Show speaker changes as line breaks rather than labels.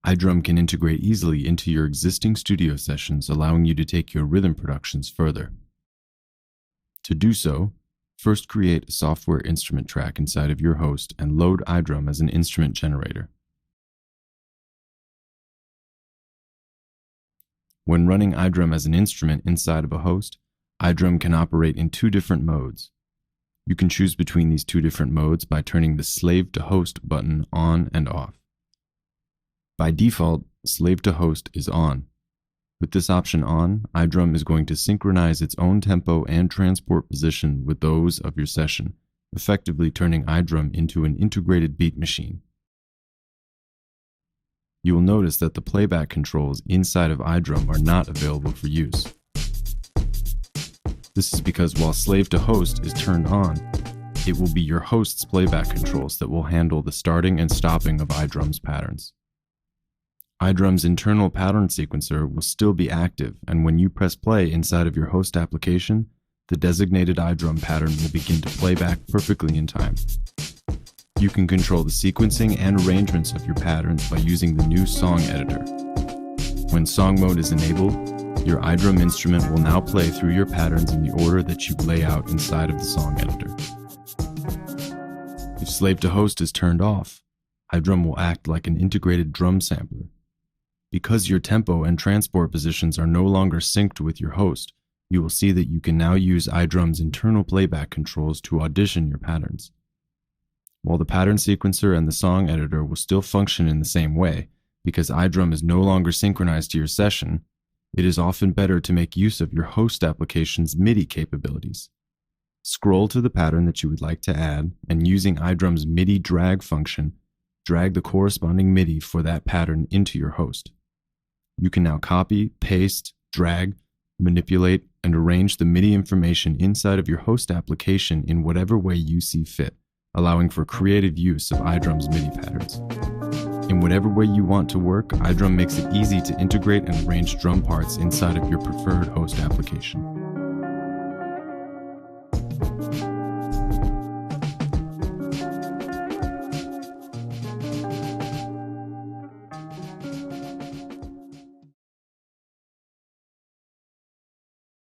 iDrum can integrate easily into your existing studio sessions, allowing you to take your rhythm productions further. To do so, first create a software instrument track inside of your host and load iDrum as an instrument generator. When running iDrum as an instrument inside of a host, iDrum can operate in two different modes. You can choose between these two different modes by turning the Slave to Host button on and off. By default, Slave to Host is on. With this option on, iDrum is going to synchronize its own tempo and transport position with those of your session, effectively turning iDrum into an integrated beat machine. You will notice that the playback controls inside of iDrum are not available for use. This is because while Slave to Host is turned on, it will be your host's playback controls that will handle the starting and stopping of iDrum's patterns. iDrum's internal pattern sequencer will still be active, and when you press play inside of your host application, the designated iDrum pattern will begin to play back perfectly in time. You can control the sequencing and arrangements of your patterns by using the new song editor. When song mode is enabled, your iDrum instrument will now play through your patterns in the order that you lay out inside of the song editor. If Slave to Host is turned off, iDrum will act like an integrated drum sampler. Because your tempo and transport positions are no longer synced with your host, you will see that you can now use iDrum's internal playback controls to audition your patterns. While the pattern sequencer and the song editor will still function in the same way, because iDrum is no longer synchronized to your session, it is often better to make use of your host application's MIDI capabilities. Scroll to the pattern that you would like to add, and using iDrum's MIDI drag function, drag the corresponding MIDI for that pattern into your host. You can now copy, paste, drag, manipulate, and arrange the MIDI information inside of your host application in whatever way you see fit, allowing for creative use of iDrum's MIDI patterns. In whatever way you want to work, iDrum makes it easy to integrate and arrange drum parts inside of your preferred host application.